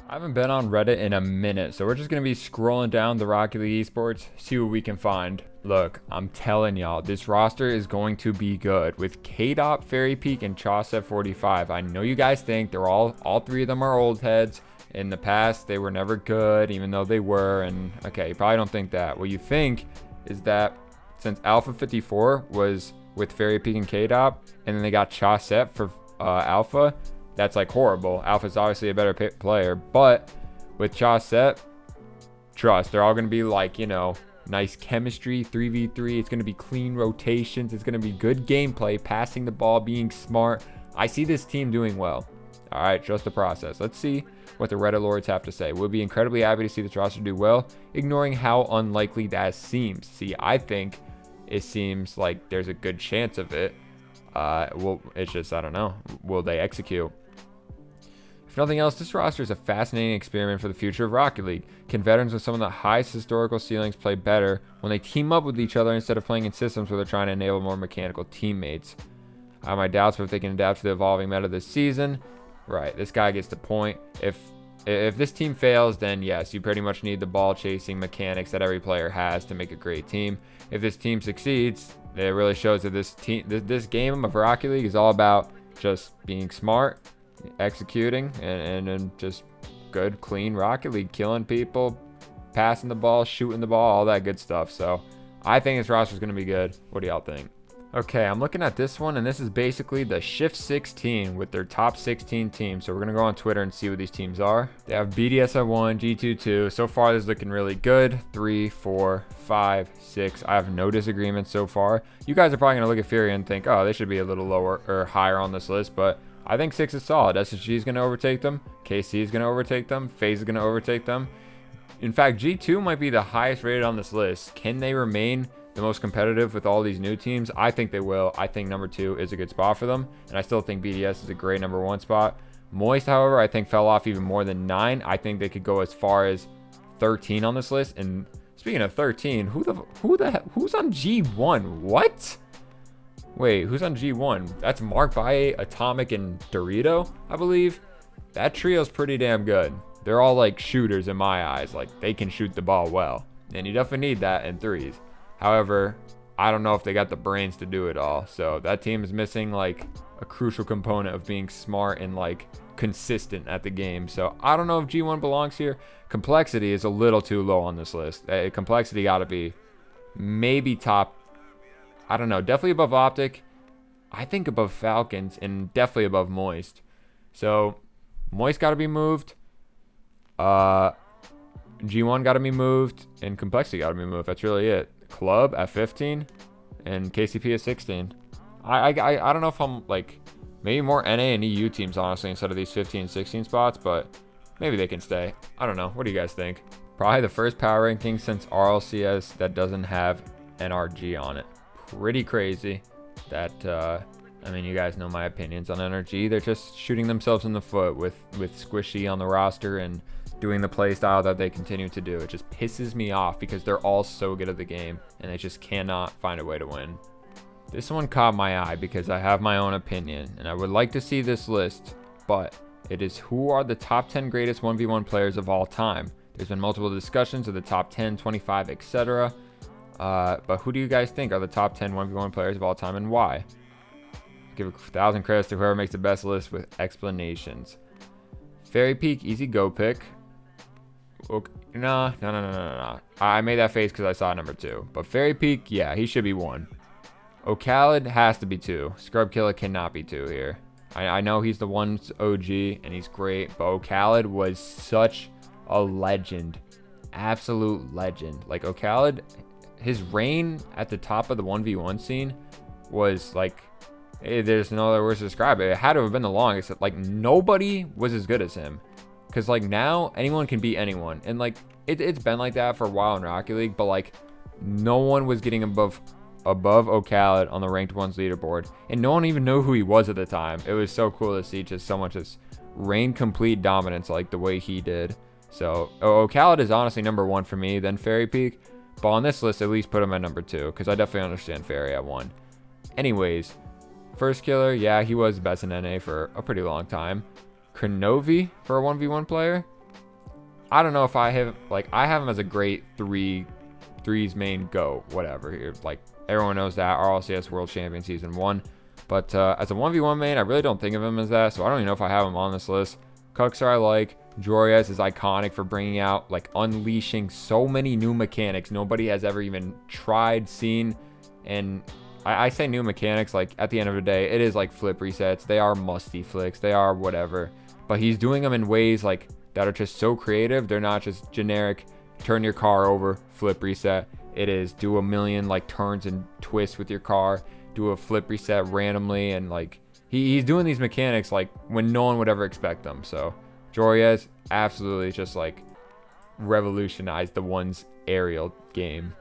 I haven't been on Reddit in a minute, so we're just going to be scrolling down the Rocket League esports, see what we can find. Look, I'm telling y'all, this roster is going to be good with K-Dot, Fairy Peak, and Chauset 45. I know you guys think they're all three of them are old heads. In the past, they were never good, even though they were. And okay, you probably don't think that. What you think is that since Alpha 54 was with Fairy Peak and K-Dot, and then they got Chauset for Alpha, that's like horrible. Alpha's obviously a better player, but with Chauset, trust, they're all going to be like, you know, nice chemistry, 3v3. It's going to be clean rotations. It's going to be good gameplay, passing the ball, being smart. I see this team doing well. All right, trust the process. Let's see what the Reddit lords have to say. We'll be incredibly happy to see this roster do well, ignoring how unlikely that seems. See, I think it seems like there's a good chance of it. Well, it's just, I don't know. Will they execute? If nothing else, this roster is a fascinating experiment for the future of Rocket League. Can veterans with some of the highest historical ceilings play better when they team up with each other instead of playing in systems where they're trying to enable more mechanical teammates? I have my doubts, but if they can adapt to the evolving meta this season, right, this guy gets the point. If this team fails, then yes, you pretty much need the ball chasing mechanics that every player has to make a great team. If this team succeeds, it really shows that this game of Rocket League is all about just being smart, executing, and just good, clean Rocket League, killing people, passing the ball, shooting the ball, all that good stuff. So I think this roster is going to be good. What do y'all think? Okay, I'm looking at this one, and this is basically the Shift 16 with their top 16 teams. So we're going to go on Twitter and see what these teams are. They have BDS at 1, G2 2. So far, this is looking really good. 3, 4, 5, 6. I have no disagreements so far. You guys are probably going to look at Fury and think, oh, they should be a little lower or higher on this list, but I think 6 is solid. SSG is going to overtake them. KC is going to overtake them. FaZe is going to overtake them. In fact, G2 might be the highest rated on this list. Can they remain the most competitive with all these new teams? I think they will. I think number 2 is a good spot for them, and I still think BDS is a great number 1 spot. Moist, however, I think fell off even more than 9. I think they could go as far as 13 on this list. And speaking of 13, who's on G1? What? Wait, who's on G1? That's Mark Baye, Atomic, and Dorito, I believe. That trio's pretty damn good. They're all like shooters in my eyes. Like, they can shoot the ball well, and you definitely need that in threes. However, I don't know if they got the brains to do it all. So that team is missing like a crucial component of being smart and like consistent at the game. So I don't know if G1 belongs here. Complexity is a little too low on this list. Complexity got to be maybe top, I don't know, definitely above Optic. I think above Falcons, and definitely above Moist. So Moist got to be moved. G1 got to be moved, and Complexity got to be moved. That's really it. Club at 15 and KCP at 16. I don't know if I'm like, maybe more NA and EU teams honestly instead of these 15 and 16 spots, but maybe they can stay. I don't know. What do you guys think? Probably the first power ranking since RLCS that doesn't have NRG on it. Pretty crazy that I mean, you guys know my opinions on NRG. They're just shooting themselves in the foot with Squishy on the roster and doing the play style that they continue to do. It just pisses me off because they're all so good at the game and they just cannot find a way to win. This one caught my eye because I have my own opinion and I would like to see this list, but it is who are the top 10 greatest 1v1 players of all time. There's been multiple discussions of the top 10, 25, etc. But who do you guys think are the top 10 1v1 players of all time and why? Give 1,000 credits to whoever makes the best list with explanations. Fairy Peak, easy go pick. Okay, no. I made that face because I saw number 2. But Fairy Peak, yeah, he should be 1. Okhalid has to be 2. Scrub Killer cannot be 2 here. I know he's the 1's OG and he's great, but Okhalid was such a legend. Absolute legend. Like, Okhalid, his reign at the top of the 1v1 scene was like, there's no other words to describe it. It had to have been the longest. Like, nobody was as good as him. Because, like, now, anyone can beat anyone. And, like, it's been like that for a while in Rocket League. But, like, no one was getting above Okhalid on the Ranked 1's leaderboard. And no one even knew who he was at the time. It was so cool to see just so much just reign complete dominance like the way he did. So, Okhalid is honestly number 1 for me, then Fairy Peak. But on this list, at least put him at number 2. Because I definitely understand Fairy at 1. Anyways, First Killer, yeah, he was best in NA for a pretty long time. Kronovi for a 1v1 player. I don't know if I have, like, I have him as a great threes main go, whatever. Here, like, everyone knows that, RLCS World Champion Season 1. But as a 1v1 main, I really don't think of him as that, so I don't even know if I have him on this list. Cuxer I like. Joriez is iconic for bringing out, like, unleashing so many new mechanics nobody has ever even tried, seen. And I say new mechanics, like, at the end of the day, it is like flip resets. They are musty flicks. They are whatever. But he's doing them in ways, like, that are just so creative. They're not just generic, turn your car over, flip reset. It is do a million, like, turns and twists with your car, do a flip reset randomly, and, like, he's doing these mechanics, like, when no one would ever expect them. So Joriez absolutely just, like, revolutionized the one's aerial game.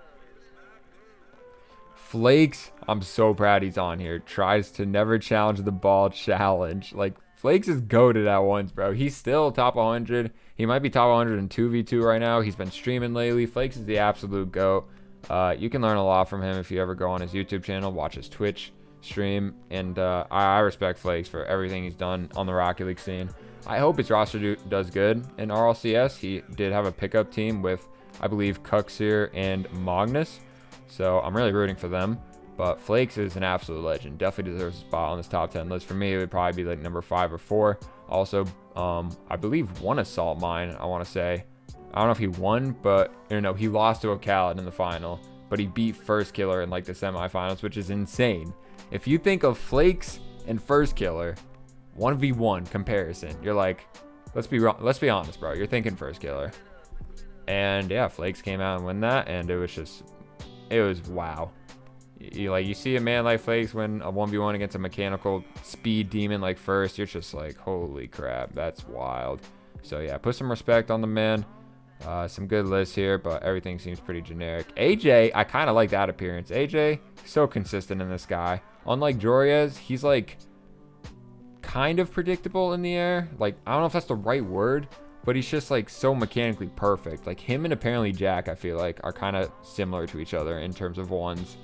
Flakes, I'm so proud he's on here. Tries to never challenge the ball challenge. Like, Flakes is goated at once, bro. He's still top 100. He might be top 100 in 2v2 right now. He's been streaming lately. Flakes is the absolute goat. You can learn a lot from him if you ever go on his YouTube channel, watch his Twitch stream. And I respect Flakes for everything he's done on the Rocket League scene. I hope his roster does good in RLCS. He did have a pickup team with, I believe, Cuxer and Magnus. So I'm really rooting for them. But Flakes is an absolute legend. Definitely deserves a spot on this top 10 list. For me, it would probably be like number 5 or 4. Also, I believe won Assault Mine, I want to say. I don't know if he won, but he lost to Okhalid in the final. But he beat First Killer in like the semifinals, which is insane. If you think of Flakes and First Killer, 1v1 comparison, you're like, let's be honest, bro. You're thinking First Killer. And yeah, Flakes came out and win that, and it was wow. You see a man like Flakes win a 1v1 against a mechanical speed demon like First, you're just like, holy crap, that's wild. So yeah, put some respect on the man. Some good lists here, but everything seems pretty generic. AJ, I kind of like that appearance. AJ, so consistent in this guy. Unlike Joriez, he's like kind of predictable in the air. Like, I don't know if that's the right word, but he's just like so mechanically perfect. Like him and apparently Jack, I feel like, are kind of similar to each other in terms of ones.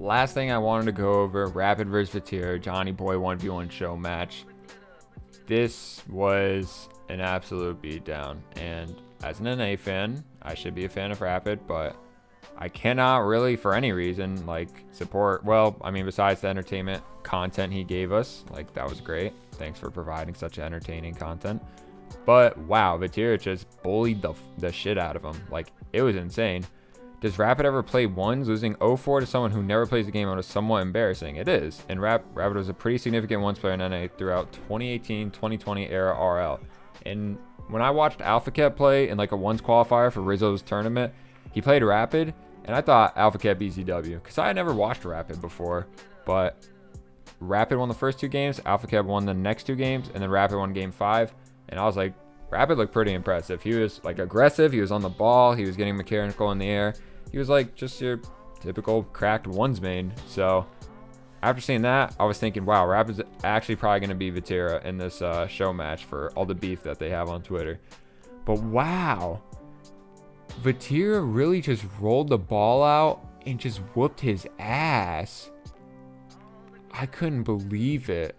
Last thing I wanted to go over, Rapid vs. Vatira, Johnny Boy 1v1 show match. This was an absolute beatdown, and as an NA fan, I should be a fan of Rapid, but I cannot really, for any reason, like, support, well, I mean, besides the entertainment content he gave us, like, that was great. Thanks for providing such entertaining content. But, wow, Vatira just bullied the shit out of him. Like, it was insane. Does Rapid ever play ones? Losing 0-4 to someone who never plays the game is somewhat embarrassing. It is. And Rapid was a pretty significant ones player in NA throughout 2018-2020 era RL. And when I watched AlphaCat play in like a ones qualifier for Rizzo's tournament, he played Rapid, and I thought AlphaCat beat ZW because I had never watched Rapid before. But Rapid won the first 2 games, AlphaCat won the next 2 games, and then Rapid won game 5. And I was like, Rapid looked pretty impressive. He was like aggressive, he was on the ball, he was getting mechanical in the air. He was like just your typical cracked ones main. So after seeing that, I was thinking, wow, Rapid's actually probably going to be Vatira in this show match for all the beef that they have on Twitter. But wow, Vatira really just rolled the ball out and just whooped his ass. I couldn't believe it.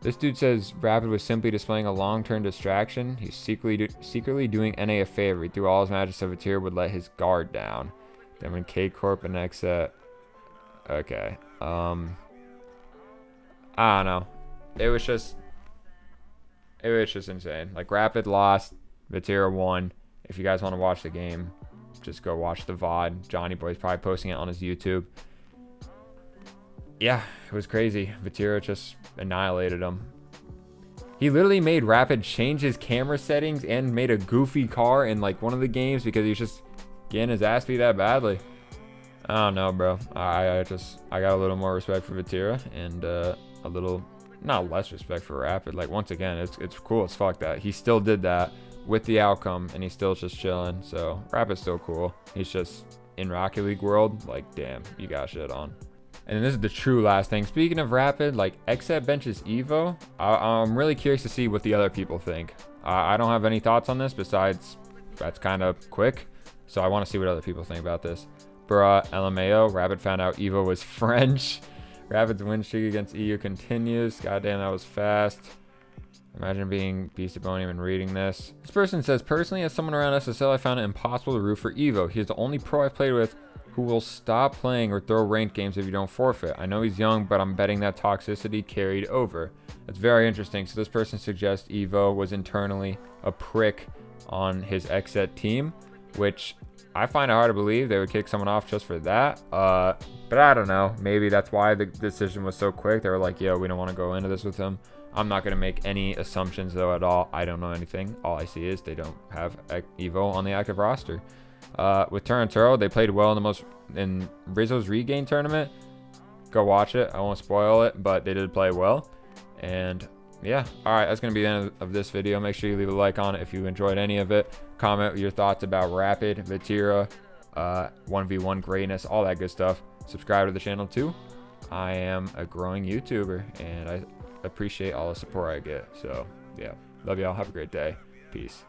This dude says Rapid was simply displaying a long-term distraction. He's secretly doing NA a favor. He threw all his matches so Vatira would let his guard down. Then when K-Corp and next set. Okay. I don't know. It was just insane. Like, Rapid lost, Vatira won. If you guys want to watch the game, just go watch the VOD. Johnny Boy's probably posting it on his YouTube. Yeah, it was crazy. Vatira just annihilated him. He literally made Rapid change his camera settings and made a goofy car in like one of the games because he was just getting his ass beat that badly. I don't know, bro. I got a little more respect for Vatira and a little not less respect for Rapid. Like, once again, it's cool as fuck that he still did that with the outcome and he's still just chilling. So Rapid's still cool. He's just in Rocket League world, like, damn, you got shit on. And this is the true last thing. Speaking of Rapid, like, Xset benches Evo. I'm really curious to see what the other people think. I don't have any thoughts on this besides that's kind of quick. So I want to see what other people think about this. Bruh, LMAO. Rapid found out Evo was French. Rapid's win streak against EU continues. Goddamn, that was fast. Imagine being Beastabonium and reading this. This person says, personally, as someone around SSL, I found it impossible to root for Evo. He's the only pro I've played with who will stop playing or throw ranked games if you don't forfeit. I know he's young, but I'm betting that toxicity carried over. That's very interesting. So this person suggests Evo was internally a prick on his XSET team, which I find it hard to believe they would kick someone off just for that. But I don't know. Maybe that's why the decision was so quick. They were like, yo, we don't want to go into this with him. I'm not going to make any assumptions, though, at all. I don't know anything. All I see is they don't have Evo on the active roster. With Turanturo, they played well in Rizzo's Regain tournament. Go watch it. I won't spoil it, but they did play well. And yeah, all right, that's going to be the end of this video. Make sure you leave a like on it if you enjoyed any of it. Comment your thoughts about Rapid, Vatira, 1v1 greatness, all that good stuff. Subscribe to the channel too. I am a growing YouTuber, and I appreciate all the support I get. So yeah, love y'all. Have a great day. Peace.